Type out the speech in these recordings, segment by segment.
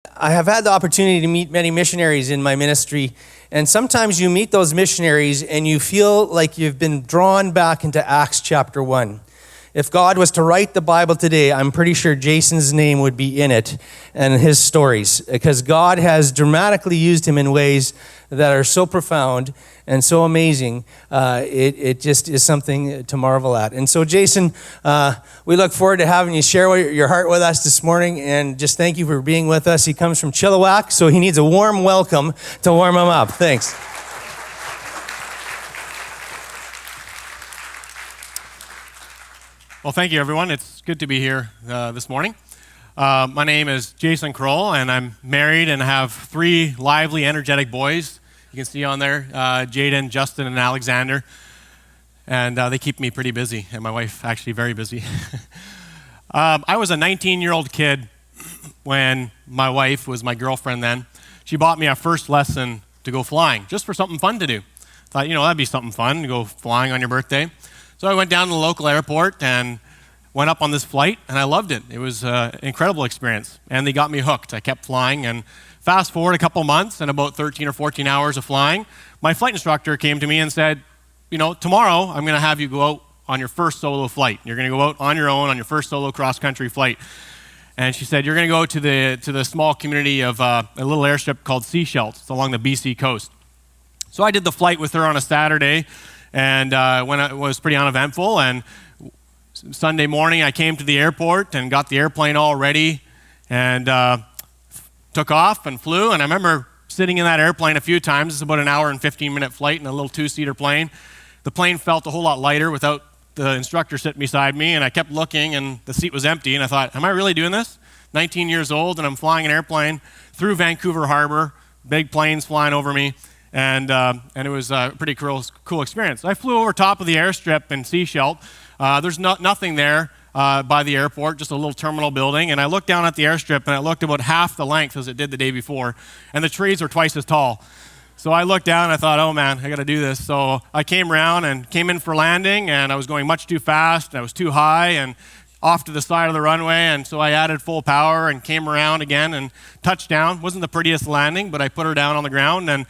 I have had the opportunity to meet many missionaries in my ministry, and sometimes you meet those missionaries and you feel like you've been drawn back into Acts chapter 1. If God was to write the Bible today, I'm pretty sure Jason's name would be in it and his stories, because God has dramatically used him in ways that are so profound and so amazing. It just is something to marvel at. And so, Jason, we look forward to having you share your heart with us this morning, and just thank you for being with us. He comes from Chilliwack, so he needs a warm welcome to warm him up. Thanks. Well, thank you, everyone. It's good to be here this morning. My name is Jason Krul, and I'm married and have 3 lively, energetic boys. You can see on there, Jaden, Justin, and Alexander. And they keep me pretty busy, and my wife actually very busy. I was a 19-year-old kid when my wife was my girlfriend then. She bought me our first lesson to go flying, just for something fun to do. Thought, that'd be something fun to go flying on your birthday. So I went down to the local airport and went up on this flight, and I loved it. It was an incredible experience, and they got me hooked. I kept flying, and fast forward a couple months and about 13 or 14 hours of flying, my flight instructor came to me and said, tomorrow I'm going to have you go out on your first solo flight. You're going to go out on your own on your first solo cross-country flight. And she said, you're going to go to the small community of a little airstrip called Seashell. It's along the BC coast. So I did the flight with her on a Saturday, and when it was pretty uneventful. And Sunday morning, I came to the airport and got the airplane all ready and took off and flew. And I remember sitting in that airplane a few times. It's about an hour and 15-minute flight in a little 2-seater plane. The plane felt a whole lot lighter without the instructor sitting beside me. And I kept looking, and the seat was empty. And I thought, am I really doing this? 19 years old, and I'm flying an airplane through Vancouver Harbor, big planes flying over me. And it was a pretty cool experience. I flew over top of the airstrip in Seashell. There's nothing there by the airport, just a little terminal building. And I looked down at the airstrip, and it looked about half the length as it did the day before. And the trees were twice as tall. So I looked down, and I thought, oh, man, I got to do this. So I came around and came in for landing, and I was going much too fast, and I was too high, and off to the side of the runway. And so I added full power and came around again and touched down. Wasn't the prettiest landing, but I put her down on the ground and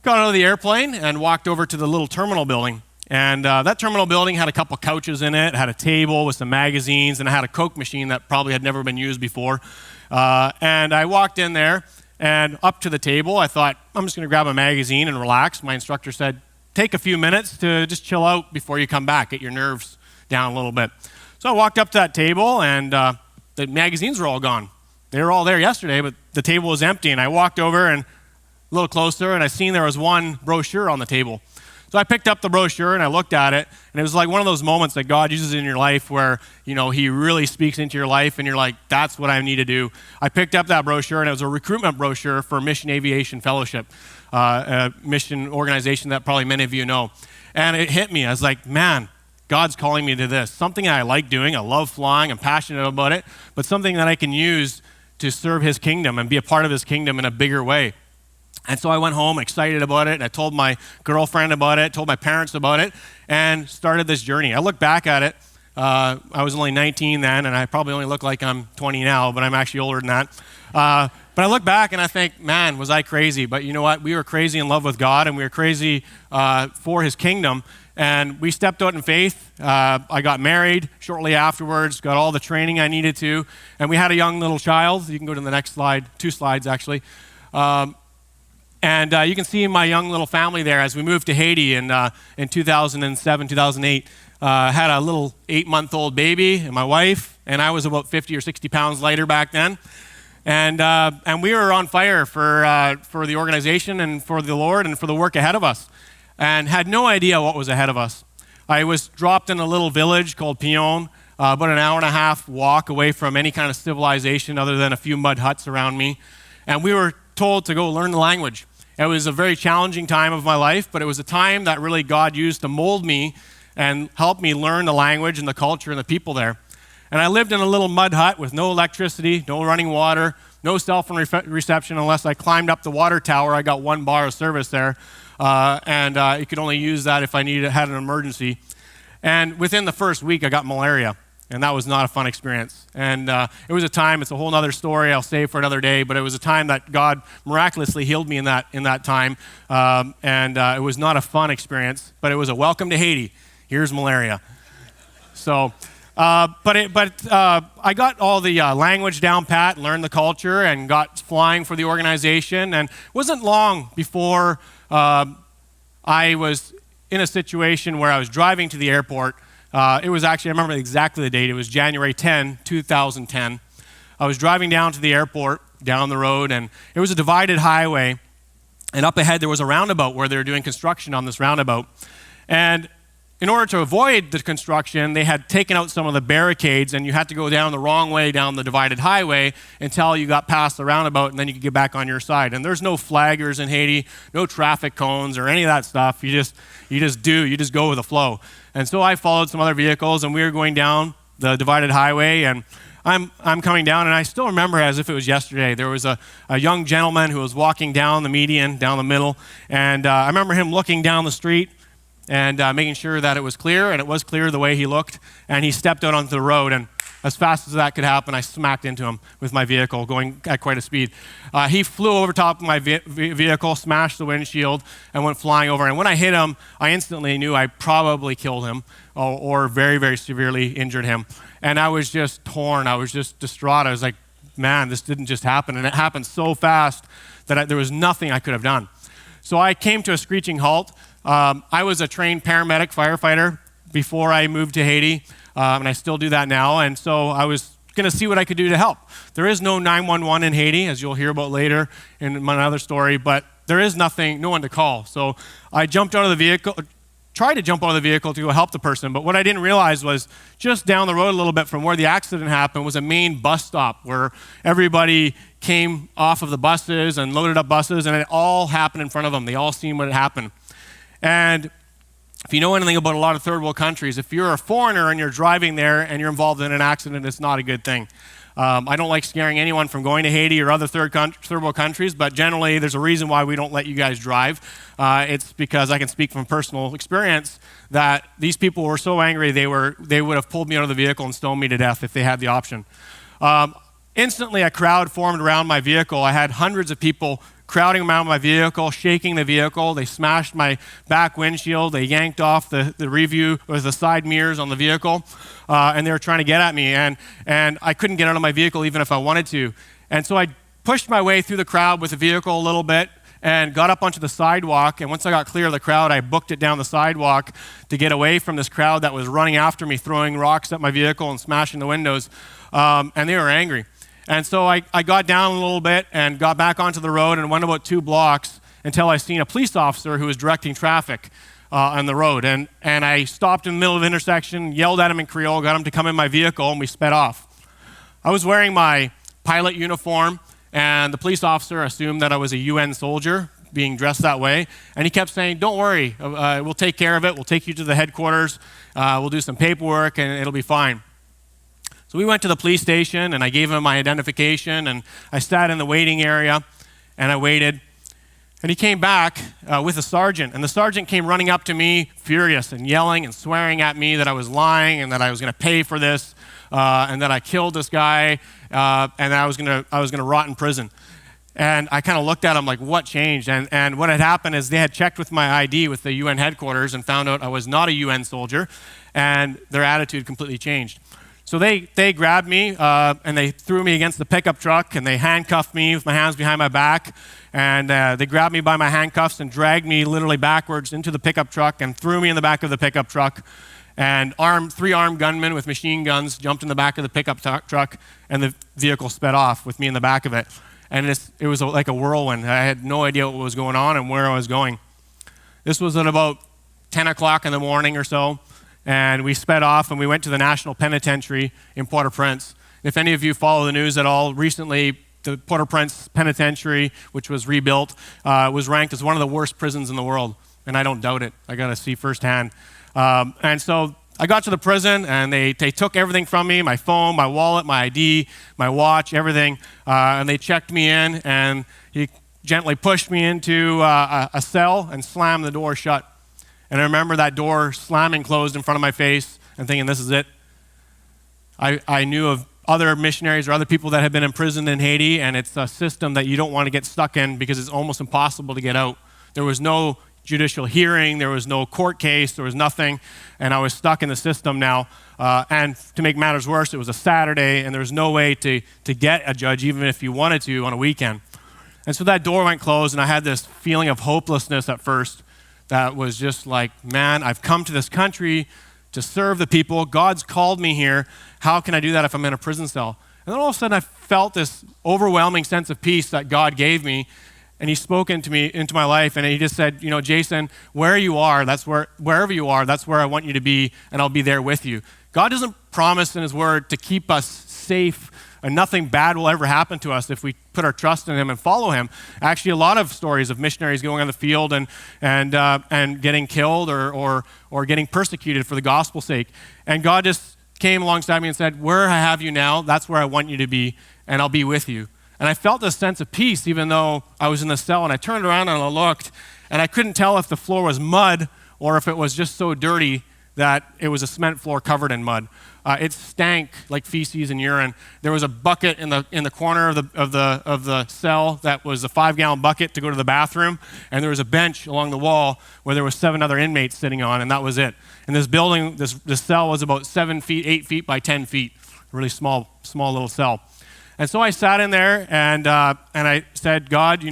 got out of the airplane and walked over to the little terminal building. And that terminal building had a couple couches in it, had a table with some magazines, and it had a Coke machine that probably had never been used before. And I walked in there, and up to the table, I thought, I'm just going to grab a magazine and relax. My instructor said, take a few minutes to just chill out before you come back, get your nerves down a little bit. So I walked up to that table, and the magazines were all gone. They were all there yesterday, but the table was empty. And I walked over and a little closer, and I seen there was one brochure on the table. So I picked up the brochure and I looked at it, and it was like one of those moments that God uses in your life where, he really speaks into your life, and you're like, that's what I need to do. I picked up that brochure, and it was a recruitment brochure for Mission Aviation Fellowship, a mission organization that probably many of you know. And it hit me. I was like, man, God's calling me to this. Something I like doing. I love flying. I'm passionate about it, but something that I can use to serve his kingdom and be a part of his kingdom in a bigger way. And so I went home excited about it, and I told my girlfriend about it, told my parents about it, and started this journey. I look back at it. I was only 19 then, and I probably only look like I'm 20 now, but I'm actually older than that. But I look back and I think, man, was I crazy? But you know what? We were crazy in love with God, and we were crazy for his kingdom. And we stepped out in faith. I got married shortly afterwards, got all the training I needed to, and we had a young little child. You can go to the next slide, 2 slides actually. And you can see my young little family there as we moved to Haiti in 2007, 2008. Had a little 8-month-old baby and my wife, and I was about 50 or 60 pounds lighter back then. And we were on fire for the organization and for the Lord and for the work ahead of us, and had no idea what was ahead of us. I was dropped in a little village called Pion, about an hour and a half walk away from any kind of civilization other than a few mud huts around me. And we were told to go learn the language. It was a very challenging time of my life, but it was a time that really God used to mold me and help me learn the language and the culture and the people there. And I lived in a little mud hut with no electricity, no running water, no cell phone reception unless I climbed up the water tower. I got 1 bar of service there, and you could only use that if I had an emergency. And within the first week, I got malaria. And that was not a fun experience. And it was a time, it's a whole other story I'll save for another day, but it was a time that God miraculously healed me in that time. It was not a fun experience, but it was a welcome to Haiti. Here's malaria. So, I got all the language down pat, learned the culture, and got flying for the organization. And it wasn't long before I was in a situation where I was driving to the airport. It was actually, I remember exactly the date. It was January 10, 2010. I was driving down to the airport, down the road, and it was a divided highway. And up ahead, there was a roundabout where they were doing construction on this roundabout. And in order to avoid the construction, they had taken out some of the barricades, and you had to go down the wrong way down the divided highway until you got past the roundabout, and then you could get back on your side. And there's no flaggers in Haiti, no traffic cones or any of that stuff. You just go with the flow. And so I followed some other vehicles, and we were going down the divided highway, and I'm coming down, and I still remember as if it was yesterday. There was a young gentleman who was walking down the median, down the middle, and I remember him looking down the street and making sure that it was clear, and it was clear the way he looked, and he stepped out onto the road, and as fast as that could happen, I smacked into him with my vehicle going at quite a speed. He flew over top of my vehicle, smashed the windshield, and went flying over. And when I hit him, I instantly knew I probably killed him or very, very severely injured him. And I was just torn. I was just distraught. I was like, man, this didn't just happen. And it happened so fast that there was nothing I could have done. So I came to a screeching halt. I was a trained paramedic firefighter before I moved to Haiti. And I still do that now, and so I was going to see what I could do to help. There is no 911 in Haiti, as you'll hear about later in another story, but there is no one to call. So I jumped out of the vehicle, tried to jump out of the vehicle to go help the person, but what I didn't realize was just down the road a little bit from where the accident happened was a main bus stop where everybody came off of the buses and loaded up buses, and it all happened in front of them. They all seen what had happened. And if you know anything about a lot of third world countries, if you're a foreigner and you're driving there and you're involved in an accident, it's not a good thing. I don't like scaring anyone from going to Haiti or other third world countries, but generally there's a reason why we don't let you guys drive. It's because I can speak from personal experience that these people were so angry they would have pulled me out of the vehicle and stoned me to death if they had the option. Instantly a crowd formed around my vehicle. I had hundreds of people crowding around my vehicle, shaking the vehicle. They smashed my back windshield. They yanked off the review or the side mirrors on the vehicle, and they were trying to get at me. And I couldn't get out of my vehicle even if I wanted to. And so I pushed my way through the crowd with the vehicle a little bit and got up onto the sidewalk. And once I got clear of the crowd, I booked it down the sidewalk to get away from this crowd that was running after me, throwing rocks at my vehicle and smashing the windows. And they were angry. And so I got down a little bit and got back onto the road and went about 2 blocks until I seen a police officer who was directing traffic on the road. And I stopped in the middle of the intersection, yelled at him in Creole, got him to come in my vehicle, and we sped off. I was wearing my pilot uniform, and the police officer assumed that I was a UN soldier being dressed that way. And he kept saying, don't worry, we'll take care of it. We'll take you to the headquarters. We'll do some paperwork, and it'll be fine. So we went to the police station, and I gave him my identification, and I sat in the waiting area, and I waited. And he came back with a sergeant, and the sergeant came running up to me, furious and yelling and swearing at me that I was lying and that I was going to pay for this, and that I killed this guy, and that I was going to rot in prison. And I kind of looked at him like, what changed? And what had happened is they had checked with my ID with the UN headquarters and found out I was not a UN soldier, and their attitude completely changed. So they grabbed me and they threw me against the pickup truck, and they handcuffed me with my hands behind my back, and they grabbed me by my handcuffs and dragged me literally backwards into the pickup truck and threw me in the back of the pickup truck. And 3 armed gunmen with machine guns jumped in the back of the pickup truck, and the vehicle sped off with me in the back of it. And it was like a whirlwind. I had no idea what was going on and where I was going. This was at about 10 o'clock in the morning or so. And we sped off, and we went to the National Penitentiary in Port-au-Prince. If any of you follow the news at all, recently the Port-au-Prince Penitentiary, which was rebuilt, was ranked as one of the worst prisons in the world. And I don't doubt it. I got to see firsthand. And so I got to the prison, and they took everything from me, my phone, my wallet, my ID, my watch, everything. And they checked me in, and he gently pushed me into a cell and slammed the door shut. And I remember that door slamming closed in front of my face and thinking, this is it. I knew of other missionaries or other people that had been imprisoned in Haiti, and it's a system that you don't want to get stuck in because it's almost impossible to get out. There was no judicial hearing, there was no court case, there was nothing, and I was stuck in the system now. And to make matters worse, it was a Saturday, and there was no way to get a judge, even if you wanted to, on a weekend. And so that door went closed, and I had this feeling of hopelessness at first that was just like, man, I've come to this country to serve the people. God's called me here. How can I do that if I'm in a prison cell? And then all of a sudden I felt this overwhelming sense of peace that God gave me. And he spoke into my life, and he just said, Jason, wherever you are, that's where I want you to be, and I'll be there with you. God doesn't promise in his word to keep us safe, and nothing bad will ever happen to us if we put our trust in him and follow him. Actually, a lot of stories of missionaries going on the field and getting killed or getting persecuted for the gospel's sake. And God just came alongside me and said, where I have you now, that's where I want you to be, and I'll be with you. And I felt this sense of peace even though I was in the cell, and I turned around and I looked, and I couldn't tell if the floor was mud or if it was just so dirty that it was a cement floor covered in mud. It stank like feces and urine. There was a bucket in the corner of the cell that was a 5-gallon bucket to go to the bathroom, and there was a bench along the wall where there were 7 other inmates sitting on, and that was it. And this building, this cell was about 7 feet, 8 feet by 10 feet, a really small little cell. And so I sat in there and I said, God,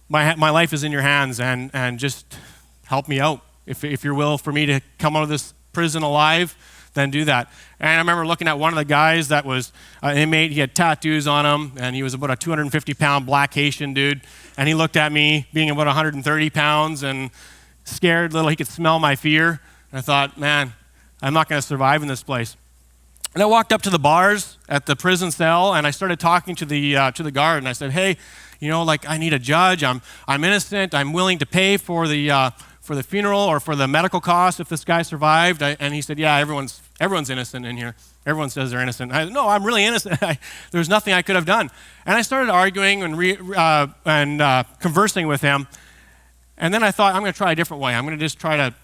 my life is in your hands, and just help me out. If you're will for me to come out of this prison alive, then do that. And I remember looking at one of the guys that was an inmate. He had tattoos on him, and he was about a 250-pound black Haitian dude. And he looked at me, being about 130 pounds, and scared little. He could smell my fear. And I thought, man, I'm not going to survive in this place. And I walked up to the bars at the prison cell, and I started talking to the guard. And I said, hey, I need a judge. I'm innocent. I'm willing to pay for the funeral or for the medical costs if this guy survived. And he said, yeah, everyone's innocent in here. Everyone says they're innocent. I said, no, I'm really innocent. There's nothing I could have done. And I started arguing and conversing with him. And then I thought, I'm going to try a different way. I'm going to just try to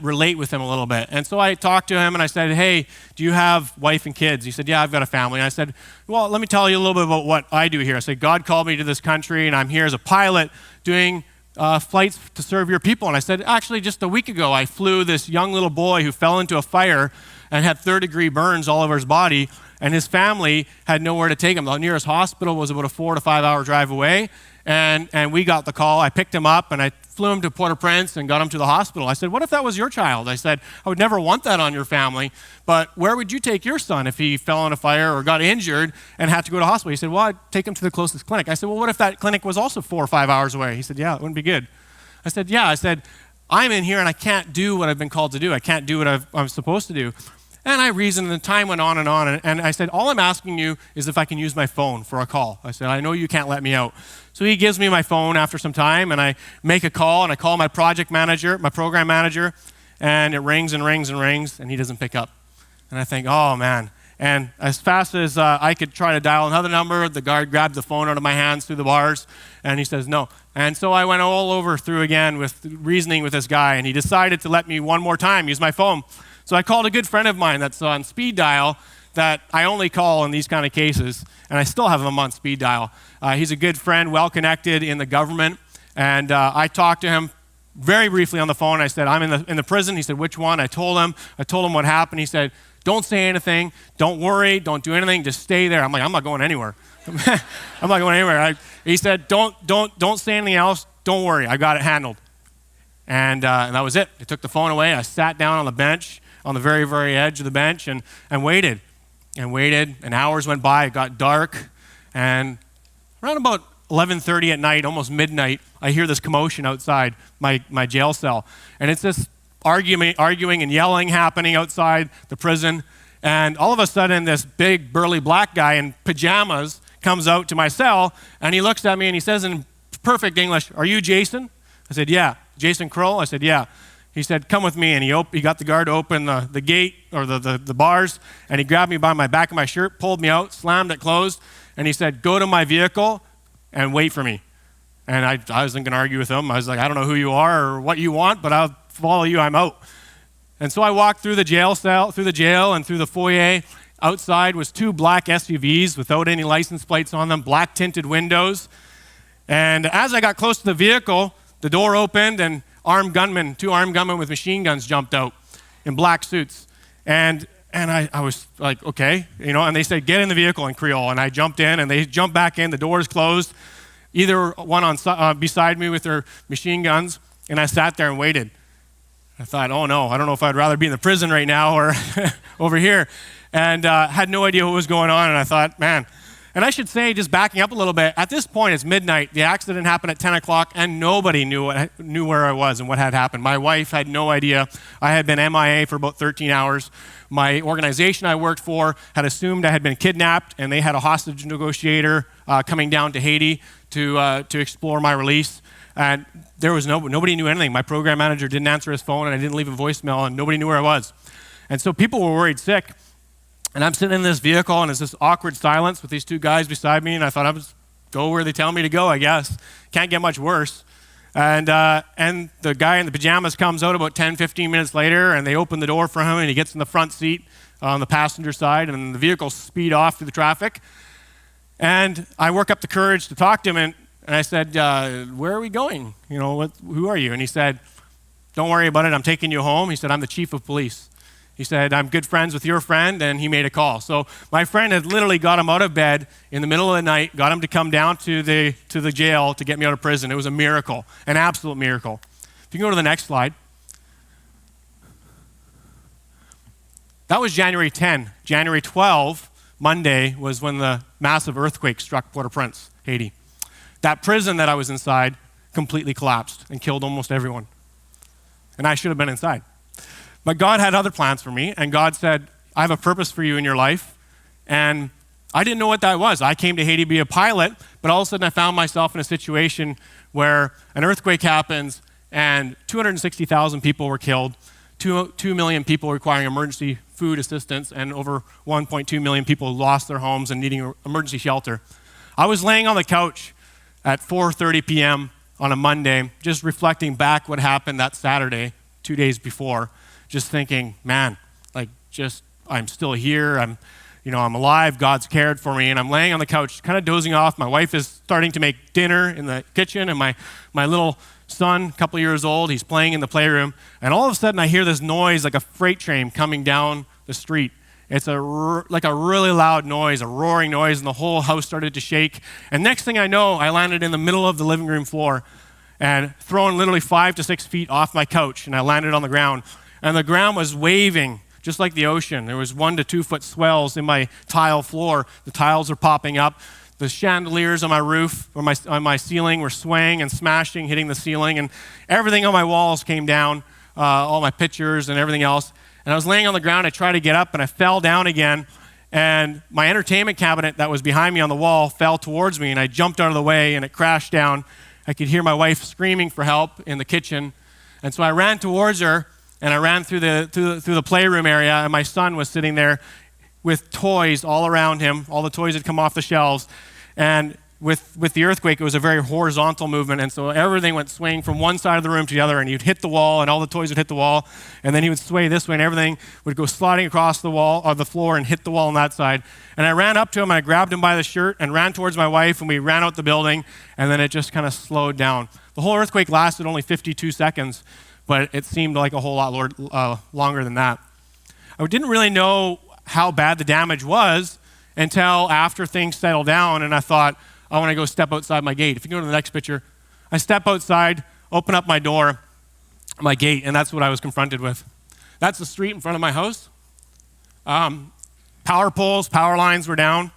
relate with him a little bit. And so I talked to him and I said, hey, do you have wife and kids? He said, yeah, I've got a family. And I said, well, let me tell you a little bit about what I do here. I said, God called me to this country, and I'm here as a pilot doing flights to serve your people. And I said, actually, just a week ago, I flew this young little boy who fell into a fire and had 3rd-degree burns all over his body, and his family had nowhere to take him. The nearest hospital was about a 4 to 5 hour drive away, and we got the call. I picked him up, and I flew him to Port-au-Prince and got him to the hospital. I said, what if that was your child? I said, I would never want that on your family, but where would you take your son if he fell in a fire or got injured and had to go to the hospital? He said, well, I'd take him to the closest clinic. I said, well, what if that clinic was also 4 or 5 hours away? He said, yeah, it wouldn't be good. I said, yeah. I said, I'm in here and I can't do what I've been called to do. I can't do what I'm supposed to do. And I reasoned, and time went on, and I said, all I'm asking you is if I can use my phone for a call. I said, I know you can't let me out. So he gives me my phone after some time, and I make a call, and I call my project manager, my program manager, and it rings and rings and rings, and he doesn't pick up. And I think, oh, man. And as fast as I could try to dial another number, the guard grabbed the phone out of my hands through the bars, and he says, no. And so I went all through again with reasoning with this guy, and he decided to let me one more time use my phone. So I called a good friend of mine that's on speed dial that I only call in these kind of cases, and I still have him on speed dial. He's a good friend, well-connected in the government, and I talked to him very briefly on the phone. I said, I'm in the prison. He said, which one? I told him what happened. He said, don't say anything. Don't worry. Don't do anything. Just stay there. I'm like, I'm not going anywhere. I'm not going anywhere. He said, don't say anything else. Don't worry. I got it handled. And that was it. I took the phone away. I sat down on the bench, on the very, very edge of the bench, and waited, and hours went by. It got dark, and around about 11:30 at night, almost midnight, I hear this commotion outside my jail cell, and it's this arguing and yelling happening outside the prison, and all of a sudden, this big, burly black guy in pajamas comes out to my cell, and he looks at me, and he says in perfect English, "Are you Jason?" I said, "Yeah." "Jason Krul?" I said, "Yeah." He said, "Come with me," and he got the guard to open the gate or the bars, and he grabbed me by my back of my shirt, pulled me out, slammed it closed, and he said, "Go to my vehicle and wait for me." And I wasn't going to argue with him. I was like, "I don't know who you are or what you want, but I'll follow you. I'm out." And so I walked through the jail cell, through the jail and through the foyer. Outside was 2 black SUVs without any license plates on them, black tinted windows. And as I got close to the vehicle, the door opened and 2 armed gunmen with machine guns jumped out in black suits. And I was like, okay, and they said, get in the vehicle in Creole. And I jumped in and they jumped back in, the doors closed, either one beside me with their machine guns, and I sat there and waited. I thought, oh no, I don't know if I'd rather be in the prison right now or over here. And had no idea what was going on, and I thought, man. And I should say, just backing up a little bit, at this point, it's midnight. The accident happened at 10 o'clock, and nobody knew where I was and what had happened. My wife had no idea. I had been MIA for about 13 hours. My organization I worked for had assumed I had been kidnapped, and they had a hostage negotiator coming down to Haiti to explore my release. And there was nobody knew anything. My program manager didn't answer his phone, and I didn't leave a voicemail, and nobody knew where I was. And so people were worried sick. And I'm sitting in this vehicle, and it's this awkward silence with these 2 guys beside me, and I thought I would go where they tell me to go, I guess. Can't get much worse. And the guy in the pajamas comes out about 10, 15 minutes later, and they open the door for him, and he gets in the front seat on the passenger side, and the vehicle speed off through the traffic. And I work up the courage to talk to him, and I said, where are we going? Who are you? And he said, don't worry about it, I'm taking you home. He said, I'm the chief of police. He said, I'm good friends with your friend, and he made a call. So my friend had literally got him out of bed in the middle of the night, got him to come down to the jail to get me out of prison. It was a miracle, an absolute miracle. If you can go to the next slide. That was January 10. January 12, Monday, was when the massive earthquake struck Port-au-Prince, Haiti. That prison that I was inside completely collapsed and killed almost everyone. And I should have been inside. But God had other plans for me, and God said, I have a purpose for you in your life. And I didn't know what that was. I came to Haiti to be a pilot, but all of a sudden I found myself in a situation where an earthquake happens and 260,000 people were killed, 2 million people requiring emergency food assistance, and over 1.2 million people lost their homes and needing emergency shelter. I was laying on the couch at 4:30 p.m. on a Monday, just reflecting back what happened that Saturday, 2 days before. Just thinking, man, I'm still here. I'm alive. God's cared for me. And I'm laying on the couch, kind of dozing off. My wife is starting to make dinner in the kitchen, and my little son, a couple years old, he's playing in the playroom. And all of a sudden, I hear this noise like a freight train coming down the street. It's like a really loud noise, a roaring noise, and the whole house started to shake. And next thing I know, I landed in the middle of the living room floor and thrown literally 5 to 6 feet off my couch, and I landed on the ground. And the ground was waving, just like the ocean. There was 1 to 2 foot swells in my tile floor. The tiles are popping up. The chandeliers on my roof or on my ceiling were swaying and smashing, hitting the ceiling. And everything on my walls came down, all my pictures and everything else. And I was laying on the ground. I tried to get up, and I fell down again. And my entertainment cabinet that was behind me on the wall fell towards me, and I jumped out of the way, and it crashed down. I could hear my wife screaming for help in the kitchen. And so I ran towards her, and I ran through the playroom area, and my son was sitting there with toys all around him. All the toys had come off the shelves. And with the earthquake, it was a very horizontal movement, and so everything went swaying from one side of the room to the other, and you'd hit the wall, and all the toys would hit the wall, and then he would sway this way, and everything would go sliding across the wall, or the floor, and hit the wall on that side. And I ran up to him, and I grabbed him by the shirt, and ran towards my wife, and we ran out the building, and then it just kind of slowed down. The whole earthquake lasted only 52 seconds, but it seemed like a whole lot longer than that. I didn't really know how bad the damage was until after things settled down, and I thought, I want to go step outside my gate. If you go to the next picture, I step outside, open up my door, my gate, and that's what I was confronted with. That's the street in front of my house. Power poles, power lines were down,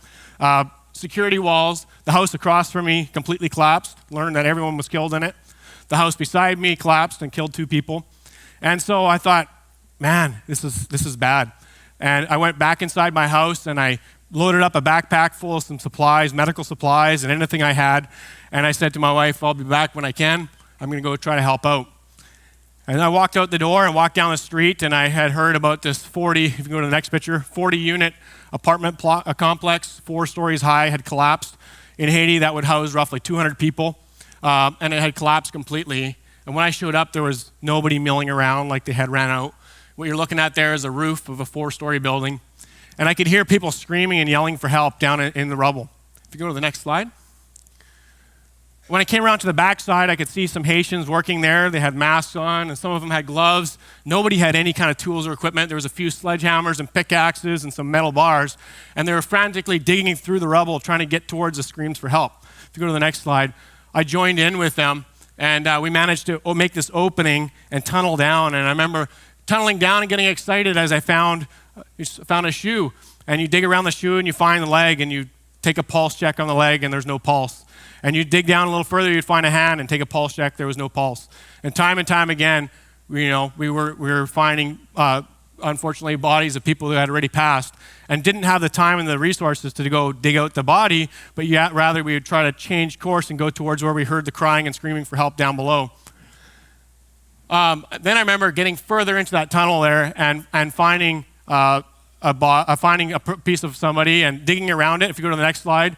security walls. The house across from me completely collapsed, learned that everyone was killed in it. The house beside me collapsed and killed 2 people. And so I thought, man, this is bad. And I went back inside my house, and I loaded up a backpack full of some supplies, medical supplies, and anything I had. And I said to my wife, I'll be back when I can. I'm going to go try to help out. And I walked out the door and walked down the street, and I had heard about this 40, if you go to the next picture, 40-unit apartment complex, 4 stories high, had collapsed in Haiti. That would house roughly 200 people, and it had collapsed completely. And when I showed up, there was nobody milling around like they had ran out. What you're looking at there is a roof of a 4-story building. And I could hear people screaming and yelling for help down in the rubble. If you go to the next slide. When I came around to the backside, I could see some Haitians working there. They had masks on, and some of them had gloves. Nobody had any kind of tools or equipment. There was a few sledgehammers and pickaxes and some metal bars, and they were frantically digging through the rubble, trying to get towards the screams for help. If you go to the next slide, I joined in with them, and we managed to make this opening and tunnel down. And I remember tunneling down and getting excited as I found a shoe. And you dig around the shoe, and you find the leg, and you take a pulse check on the leg, and there's no pulse. And you dig down a little further, you'd find a hand and take a pulse check, there was no pulse. And time again, we were finding, unfortunately, bodies of people who had already passed and didn't have the time and the resources to go dig out the body, but yet rather we would try to change course and go towards where we heard the crying and screaming for help down below. Then I remember getting further into that tunnel there and finding finding a piece of somebody and digging around it. If you go to the next slide,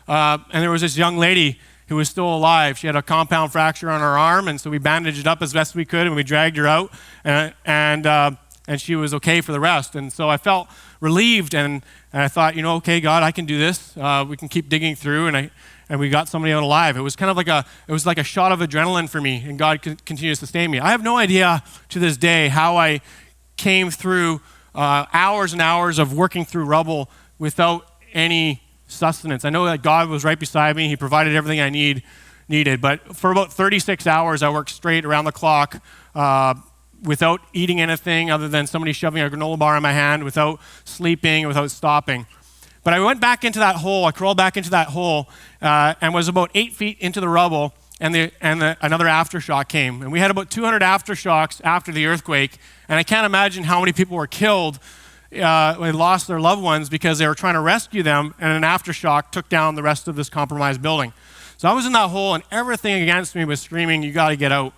and there was this young lady who was still alive. She had a compound fracture on her arm, and so we bandaged it up as best we could, and we dragged her out, and she was okay for the rest. And so I felt relieved, and I thought, okay, God, I can do this. We can keep digging through, and we got somebody out alive. It was kind of like a shot of adrenaline for me, and God continues to sustain me. I have no idea to this day how I came through hours and hours of working through rubble without any sustenance. I know that God was right beside me. He provided everything I needed. But for about 36 hours, I worked straight around the clock without eating anything other than somebody shoving a granola bar in my hand, without sleeping, without stopping. But I went back into that hole. I crawled back into that hole and was about 8 feet into the rubble, and another aftershock came. And we had about 200 aftershocks after the earthquake, and I can't imagine how many people were killed when they lost their loved ones because they were trying to rescue them, and an aftershock took down the rest of this compromised building. So I was in that hole, and everything against me was screaming, you got to get out.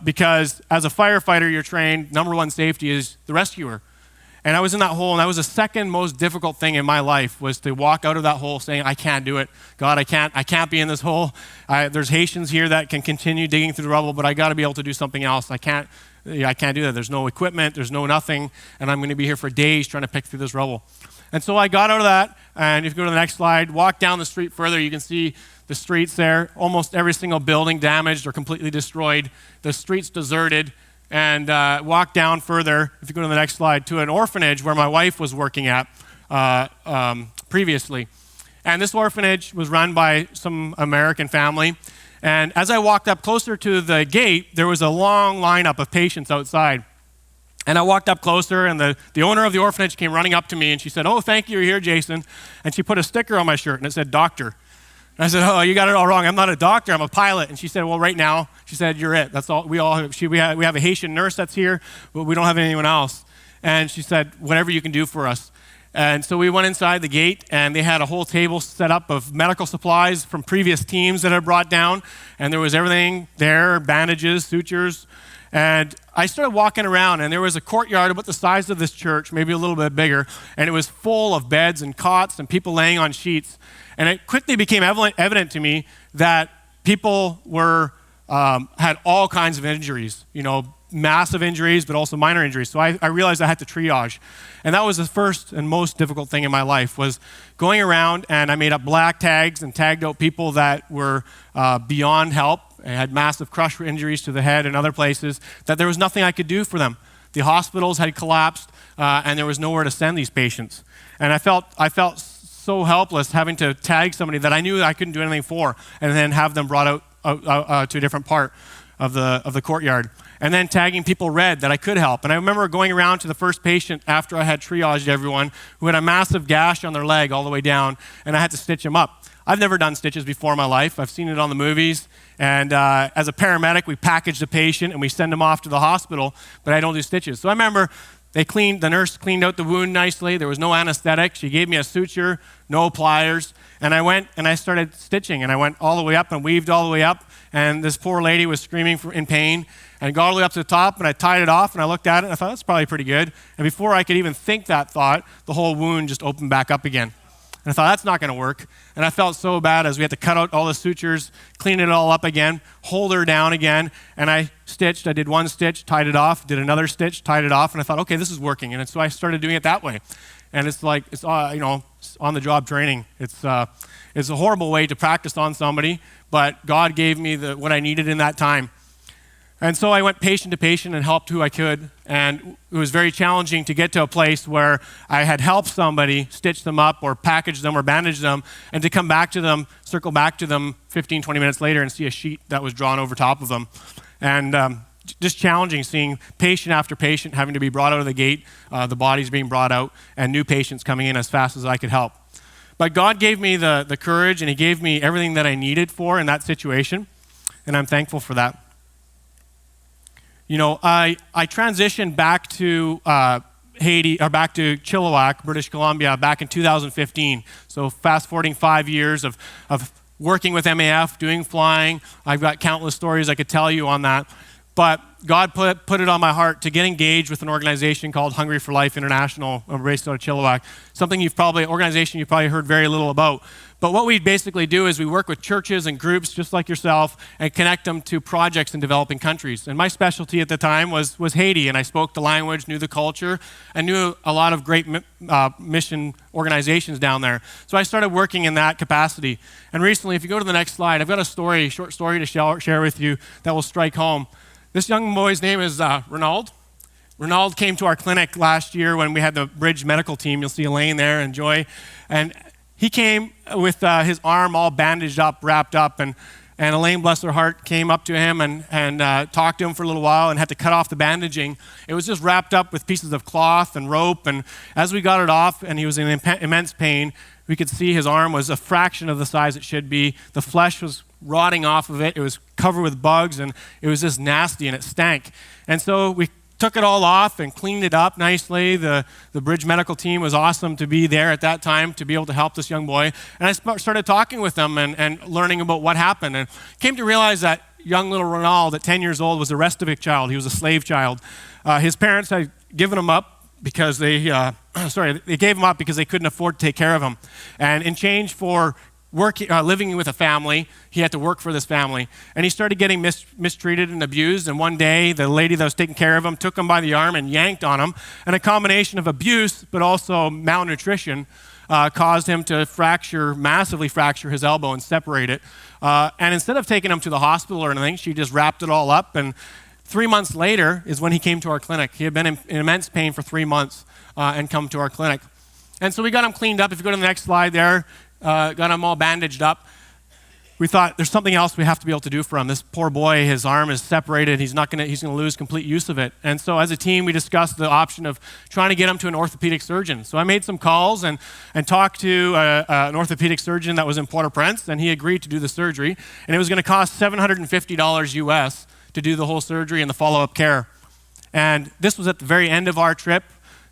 Because as a firefighter, you're trained, number one safety is the rescuer. And I was in that hole, and that was the second most difficult thing in my life, was to walk out of that hole saying, I can't do it. God, I can't be in this hole. There's Haitians here that can continue digging through the rubble, but I got to be able to do something else. I can't do that. There's no equipment, there's no nothing, and I'm going to be here for days trying to pick through this rubble. And so I got out of that, and if you go to the next slide, walk down the street further, you can see the streets there, almost every single building damaged or completely destroyed, the streets deserted, and walk down further, if you go to the next slide, to an orphanage where my wife was working at previously. And this orphanage was run by some American family. And as I walked up closer to the gate, there was a long lineup of patients outside. And I walked up closer, and the owner of the orphanage came running up to me, and she said, oh, thank you, you're here, Jason. And she put a sticker on my shirt, and it said, doctor. And I said, oh, you got it all wrong. I'm not a doctor, I'm a pilot. And she said, well, right now, she said, you're it. That's all. We have a Haitian nurse that's here, but we don't have anyone else. And she said, whatever you can do for us. And so we went inside the gate, and they had a whole table set up of medical supplies from previous teams that had brought down. And there was everything there, bandages, sutures. And I started walking around, and there was a courtyard about the size of this church, maybe a little bit bigger, and it was full of beds and cots and people laying on sheets. And it quickly became evident to me that people had all kinds of injuries, massive injuries, but also minor injuries. So I realized I had to triage. And that was the first and most difficult thing in my life, was going around, and I made up black tags and tagged out people that were beyond help. I had massive crush injuries to the head and other places, that there was nothing I could do for them. The hospitals had collapsed, and there was nowhere to send these patients. And I felt so helpless having to tag somebody that I knew I couldn't do anything for, and then have them brought out to a different part of the courtyard. And then tagging people red that I could help. And I remember going around to the first patient after I had triaged everyone, who had a massive gash on their leg all the way down, and I had to stitch him up. I've never done stitches before in my life. I've seen it on the movies. And as a paramedic, we package the patient and we send them off to the hospital, but I don't do stitches. So I remember the nurse cleaned out the wound nicely. There was no anesthetic. She gave me a suture, no pliers. And I went and I started stitching, and I went all the way up and weaved all the way up. And this poor lady was screaming in pain, and got all the way up to the top, and I tied it off, and I looked at it, and I thought, that's probably pretty good. And before I could even think that thought, the whole wound just opened back up again. And I thought, that's not going to work. And I felt so bad as we had to cut out all the sutures, clean it all up again, hold her down again. And I stitched. I did one stitch, tied it off, did another stitch, tied it off. And I thought, okay, this is working. And so I started doing it that way. And it's like, it's on-the-job training. It's a horrible way to practice on somebody, but God gave me what I needed in that time. And so I went patient to patient and helped who I could. And it was very challenging to get to a place where I had helped somebody stitch them up or package them or bandage them, and to come back to them, circle back to them 15, 20 minutes later and see a sheet that was drawn over top of them. And just challenging seeing patient after patient having to be brought out of the gate, the bodies being brought out, and new patients coming in as fast as I could help. But God gave me the courage, and he gave me everything that I needed for in that situation, and I'm thankful for that. You know, I transitioned back to Haiti, or back to Chilliwack, British Columbia, back in 2015. So fast forwarding 5 years of working with MAF, doing flying. I've got countless stories I could tell you on that. But God put it on my heart to get engaged with an organization called Hungry for Life International, based out of Chilliwack. Organization you've probably heard very little about. But what we basically do is we work with churches and groups just like yourself and connect them to projects in developing countries. And my specialty at the time was Haiti, and I spoke the language, knew the culture, and knew a lot of great mission organizations down there. So I started working in that capacity. And recently, if you go to the next slide, I've got a short story to share with you that will strike home. This young boy's name is Ronald. Ronald came to our clinic last year when we had the Bridge medical team. You'll see Elaine there and Joy. And he came with his arm all bandaged up, wrapped up, and Elaine, bless her heart, came up to him and talked to him for a little while and had to cut off the bandaging. It was just wrapped up with pieces of cloth and rope, and as we got it off and he was in immense pain, we could see his arm was a fraction of the size it should be. The flesh was rotting off of it. It was covered with bugs, and it was just nasty, and it stank. And so we took it all off and cleaned it up nicely. The Bridge medical team was awesome to be there at that time to be able to help this young boy. And I started talking with them and learning about what happened, and came to realize that young little Ronald at 10 years old was a restavek child. He was a slave child. His parents had given him up because they gave him up because they couldn't afford to take care of him. And in change for living with a family, he had to work for this family. And he started getting mistreated and abused. And one day, the lady that was taking care of him took him by the arm and yanked on him. And a combination of abuse, but also malnutrition, caused him to massively fracture his elbow and separate it. And instead of taking him to the hospital or anything, she just wrapped it all up. And 3 months later is when he came to our clinic. He had been in immense pain for 3 months and come to our clinic. And so we got him cleaned up. If you go to the next slide there, got him all bandaged up. We thought there's something else we have to be able to do for him. This poor boy, his arm is separated. He's going to lose complete use of it. And so as a team, we discussed the option of trying to get him to an orthopedic surgeon. So I made some calls and talked to an orthopedic surgeon that was in Port-au-Prince, and he agreed to do the surgery. And it was going to cost $750 US to do the whole surgery and the follow-up care. And this was at the very end of our trip.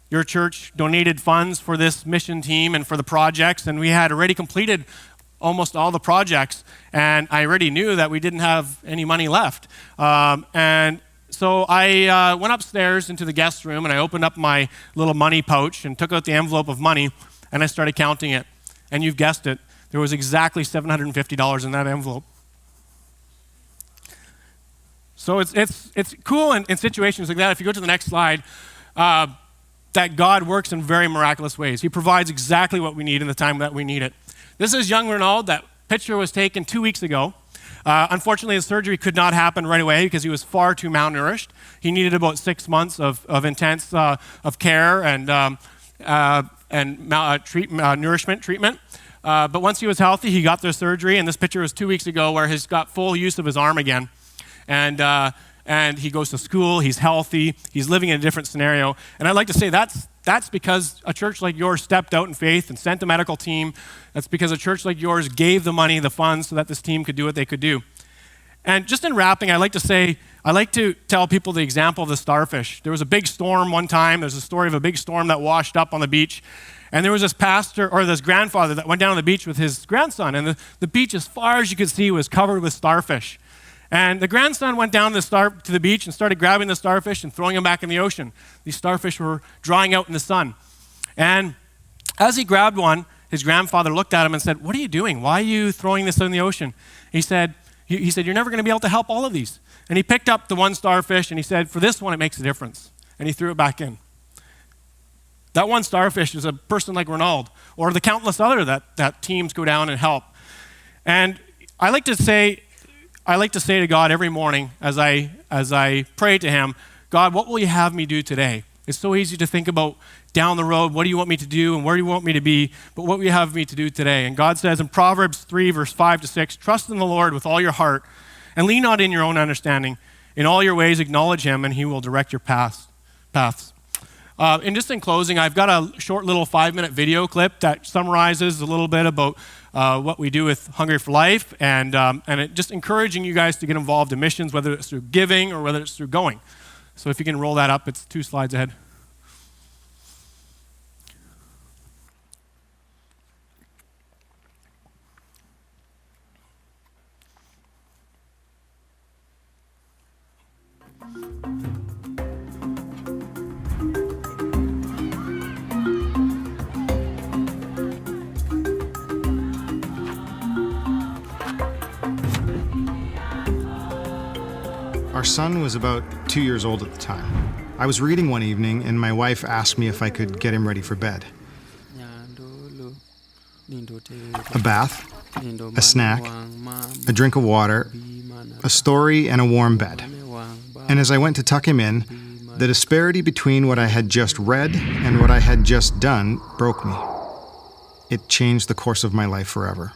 Your church donated funds for this mission team and for the projects, and we had already completed almost all the projects, and I already knew that we didn't have any money left. And so I went upstairs into the guest room, and I opened up my little money pouch and took out the envelope of money, and I started counting it. And you've guessed it, there was exactly $750 in that envelope. So it's cool in situations like that. If you go to the next slide, that God works in very miraculous ways. He provides exactly what we need in the time that we need it. This is young Ronald. That picture was taken 2 weeks ago. Unfortunately, the surgery could not happen right away because he was far too malnourished. He needed about 6 months of intense of care and nourishment treatment. But once he was healthy, he got the surgery, and this picture was 2 weeks ago where he's got full use of his arm again. And he goes to school, he's healthy, he's living in a different scenario. And I'd like to say that's because a church like yours stepped out in faith and sent a medical team. That's because a church like yours gave the money, the funds, so that this team could do what they could do. And just in wrapping, I like to tell people the example of the starfish. There was a big storm one time. There's a story of a big storm that washed up on the beach. And there was this this grandfather that went down on the beach with his grandson. And the beach, as far as you could see, was covered with starfish. And the grandson went down to the beach and started grabbing the starfish and throwing them back in the ocean. These starfish were drying out in the sun. And as he grabbed one, his grandfather looked at him and said, "What are you doing? Why are you throwing this in the ocean?" He said, "You're never going to be able to help all of these." And he picked up the one starfish and he said, "For this one, it makes a difference." And he threw it back in. That one starfish is a person like Ronald, or the countless other that teams go down and help. And I like to say to God every morning as I pray to him, "God, what will you have me do today?" It's so easy to think about down the road, what do you want me to do and where do you want me to be, but what will you have me to do today? And God says in Proverbs 3, verse 5-6, "Trust in the Lord with all your heart and lean not in your own understanding. In all your ways acknowledge him and he will direct your paths." And just in closing, I've got a short little 5-minute video clip that summarizes a little bit about what we do with Hungry for Life and just encouraging you guys to get involved in missions, whether it's through giving or whether it's through going. So if you can roll that up, it's 2 slides ahead. Our son was about 2 years old at the time. I was reading one evening and my wife asked me if I could get him ready for bed. A bath, a snack, a drink of water, a story, and a warm bed. And as I went to tuck him in, the disparity between what I had just read and what I had just done broke me. It changed the course of my life forever.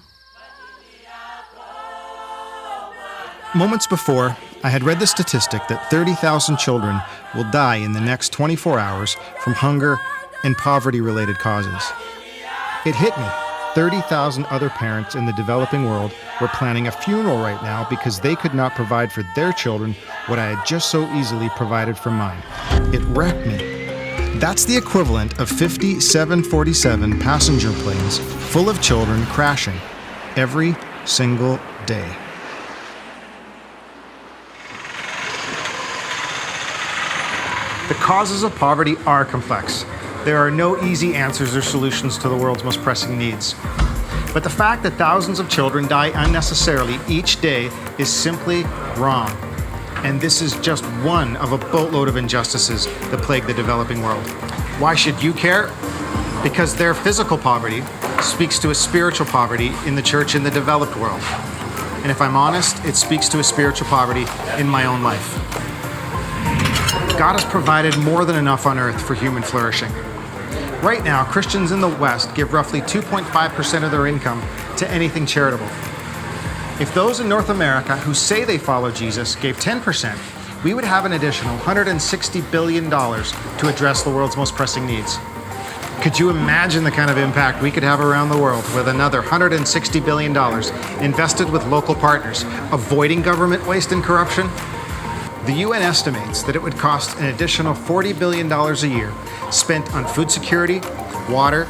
Moments before, I had read the statistic that 30,000 children will die in the next 24 hours from hunger and poverty-related causes. It hit me. 30,000 other parents in the developing world were planning a funeral right now because they could not provide for their children what I had just so easily provided for mine. It wrecked me. That's the equivalent of 50 747 passenger planes full of children crashing every single day. The causes of poverty are complex. There are no easy answers or solutions to the world's most pressing needs. But the fact that thousands of children die unnecessarily each day is simply wrong. And this is just one of a boatload of injustices that plague the developing world. Why should you care? Because their physical poverty speaks to a spiritual poverty in the church in the developed world. And if I'm honest, it speaks to a spiritual poverty in my own life. God has provided more than enough on earth for human flourishing. Right now, Christians in the West give roughly 2.5% of their income to anything charitable. If those in North America who say they follow Jesus gave 10%, we would have an additional $160 billion to address the world's most pressing needs. Could you imagine the kind of impact we could have around the world with another $160 billion invested with local partners, avoiding government waste and corruption? The UN estimates that it would cost an additional $40 billion a year spent on food security, water,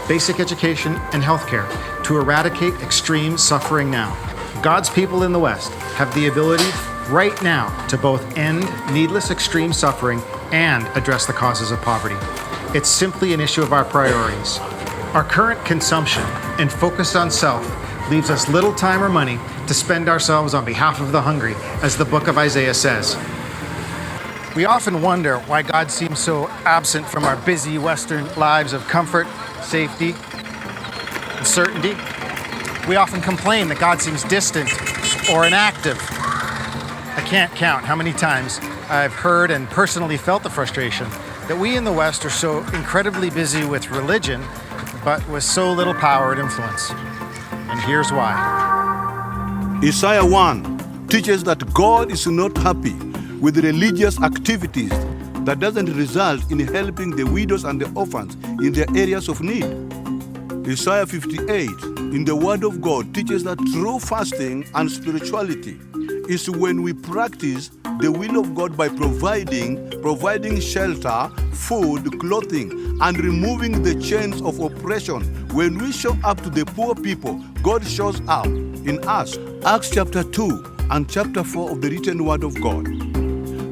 basic education, and healthcare to eradicate extreme suffering now. God's people in the West have the ability right now to both end needless extreme suffering and address the causes of poverty. It's simply an issue of our priorities. Our current consumption and focus on self leaves us little time or money to spend ourselves on behalf of the hungry, as the book of Isaiah says. We often wonder why God seems so absent from our busy Western lives of comfort, safety, and certainty. We often complain that God seems distant or inactive. I can't count how many times I've heard and personally felt the frustration that we in the West are so incredibly busy with religion, but with so little power and influence. And here's why. Isaiah 1 teaches that God is not happy with religious activities that doesn't result in helping the widows and the orphans in their areas of need. Isaiah 58 in the Word of God teaches that true fasting and spirituality is when we practice the will of God by providing shelter, food, clothing, and removing the chains of oppression. When we show up to the poor people, God shows up in us. Acts chapter 2 and chapter 4 of the written Word of God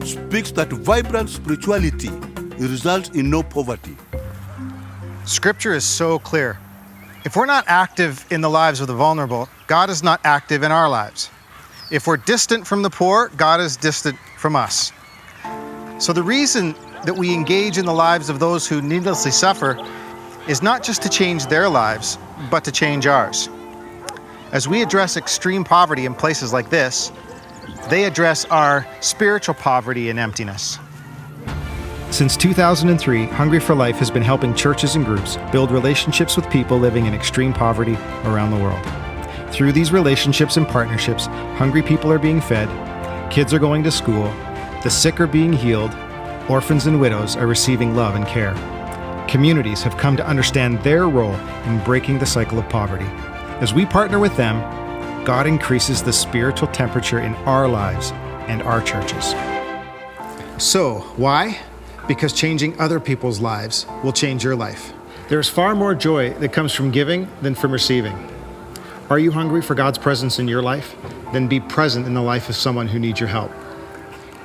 speaks that vibrant spirituality results in no poverty. Scripture is so clear. If we're not active in the lives of the vulnerable, God is not active in our lives. If we're distant from the poor, God is distant from us. So the reason that we engage in the lives of those who needlessly suffer is not just to change their lives, but to change ours. As we address extreme poverty in places like this, they address our spiritual poverty and emptiness. Since 2003, Hungry for Life has been helping churches and groups build relationships with people living in extreme poverty around the world. Through these relationships and partnerships, hungry people are being fed, kids are going to school, the sick are being healed, orphans and widows are receiving love and care. Communities have come to understand their role in breaking the cycle of poverty. As we partner with them, God increases the spiritual temperature in our lives and our churches. So, why? Because changing other people's lives will change your life. There is far more joy that comes from giving than from receiving. Are you hungry for God's presence in your life? Then be present in the life of someone who needs your help.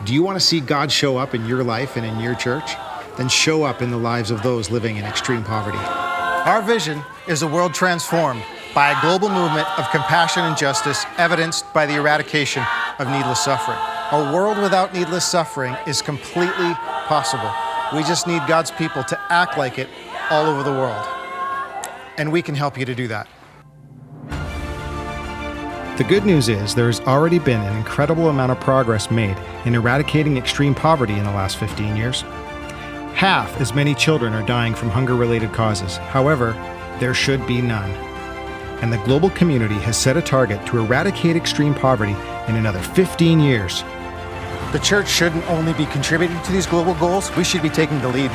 Do you want to see God show up in your life and in your church? Then show up in the lives of those living in extreme poverty. Our vision is a world transformed by a global movement of compassion and justice evidenced by the eradication of needless suffering. A world without needless suffering is completely possible. We just need God's people to act like it all over the world. And we can help you to do that. The good news is there has already been an incredible amount of progress made in eradicating extreme poverty in the last 15 years. Half as many children are dying from hunger-related causes. However, there should be none. And the global community has set a target to eradicate extreme poverty in another 15 years. The church shouldn't only be contributing to these global goals, we should be taking the lead.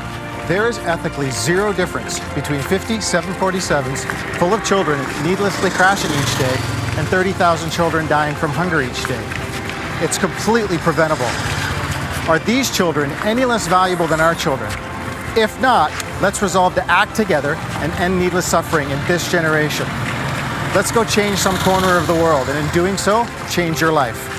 There is ethically zero difference between 50 747s full of children needlessly crashing each day and 30,000 children dying from hunger each day. It's completely preventable. Are these children any less valuable than our children? If not, let's resolve to act together and end needless suffering in this generation. Let's go change some corner of the world, and in doing so, change your life.